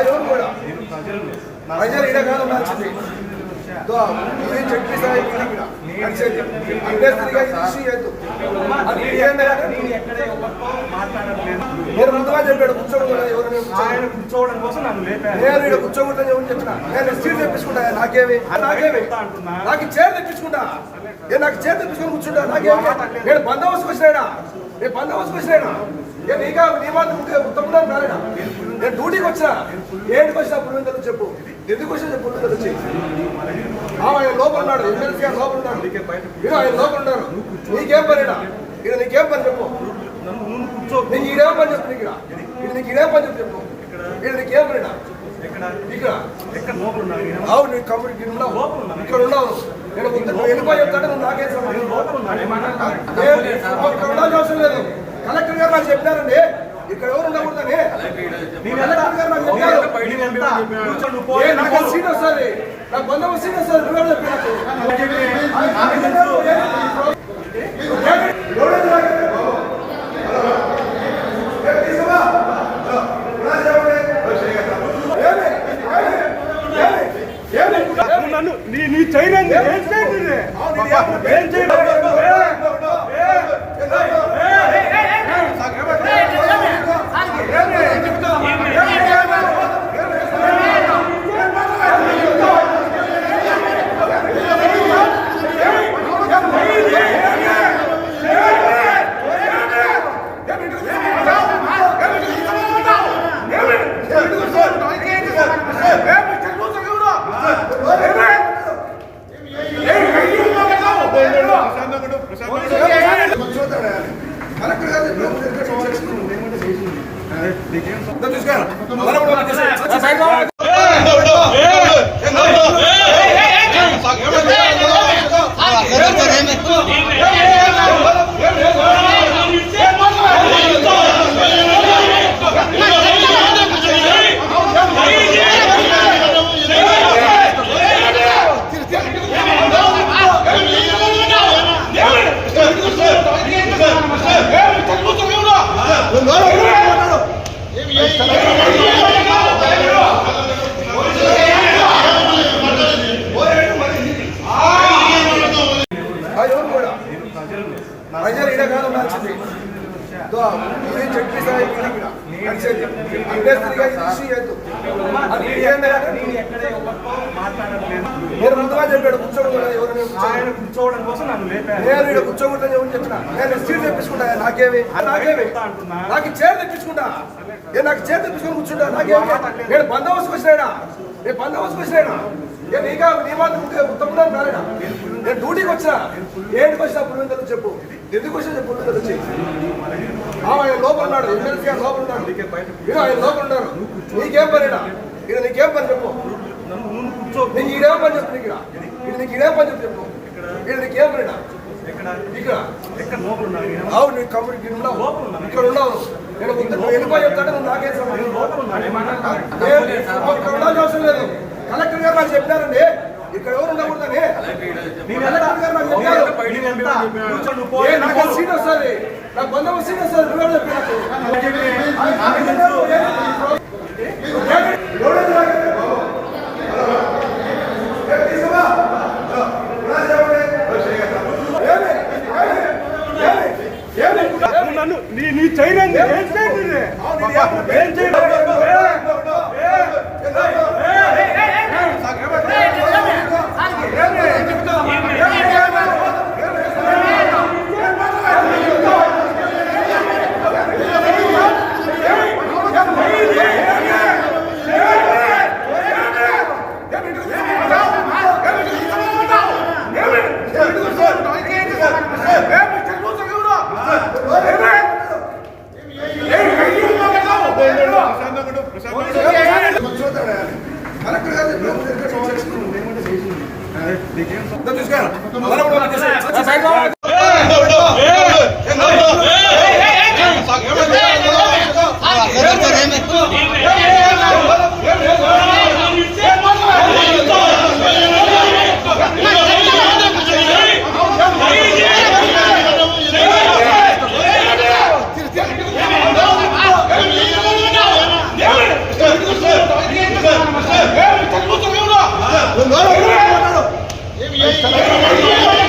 ఎవరు కూడా ప్రజలు ఇడగానే ఉండాల్సింది చెప్పి నేను ముందుగా చెప్పాడు కూర్చోవడం కోసం నేను ఇక్కడ కూర్చోకూడదని ఎవరు చెప్పిన నేను సీట్ తెప్పించుకుంటా నాకేమి నాకు చైర్ తెప్పించుకుంటా నాకు చైర్ తెప్పించుకొని కూర్చుంటా నాకేమి నేను బందోబస్తుకు వచ్చినాయినా నేను బందోబస్తుకు వచ్చినాయినా నీ మాత్రం ఉత్తమంగా రాలేనా నేను డ్యూటీకి వచ్చినా ఏంటికి వచ్చినా పులివెందులు చెప్పు ఎందుకు వచ్చినా చెప్పు పులివెందులు వచ్చి ఆయన లోపల ఉన్నాడు ఎమ్మెల్సీ గారు లోపల ఉన్నాడు ఇక ఆయన లోపల ఉన్నారు నీకేం పనినా ఇక నీకేం పని చెప్పు నీకు ఈడేం పని చెప్పు నీకు ఇదేం పని చెప్పు ఇక నీకేం పనినా ఇక్కడ అవును నీ కంపెనీ ఉన్నావు ఇక్కడ ఉన్నావు నేను వెళ్ళిపోయి చెప్తాను నువ్వు నాకేం ఇక్కడ ఉండాల్సిన అవసరం లేదు కలెక్టర్ గారు నాకు చెప్పారండి ఇక్కడ ఎవరు ఉండకూడదని నాకు సీట్ వస్తుంది నాకు బంధం సీట్ వస్తుంది నువ్వు నన్ను నీ చైనండి ఏం చేయండి ప్రజలు ఇడగానే ఉండాల్సింది చెప్పి నేను ముందుగా చెప్పాడు కూర్చోవడం కోసం నేను ఇక్కడ కూర్చోకూడదని ఎవరు చెప్పిన నేను సీట్ తెప్పించుకుంటా నాకేమి నాకు చైర్ తెప్పించుకుంటా నాకు చైర్ తెప్పించుకొని కూర్చుంటా నాకేమి నేను బందోబస్తుకు వచ్చినాయినా నేను బందోబస్తుకు వచ్చినాయినా నీ మాత్రం ఉత్తమంగా రాలేనా నేను డ్యూటీకి వచ్చినా ఏంటికి వచ్చినా పులివెందులు చెప్పు ఎందుకు వచ్చినా చెప్పు పులివెందులు వచ్చి ఆయన లోపల ఉన్నాడు ఎమ్మెల్సీ గారు లోపల ఉన్నాడు ఇక ఆయన లోపల ఉన్నారు నీకేం పనినా ఇక నీకేం పని చెప్పు నీకు ఈడేం పని చెప్పు నీకు ఇదేం పని చెప్పు ఇక నీకేం పనినా ఇక్కడ అవును నీ కంపెనీ ఉన్నావు ఇక్కడ ఉన్నావు నేను వెళ్ళిపోయి చెప్తాను నువ్వు నాకేం ఇక్కడ ఉండాల్సిన అవసరం లేదు కలెక్టర్ గారు నాకు చెప్పారండి ఇక్కడ ఎవరు ఉండకూడదని నాకు సీట్ వస్తుంది నాకు బంధం సీట్ వస్తుంది నువ్వు చెప్పినట్టు నన్ను నీ చైనండి ఏం చేయండి కూర్చో.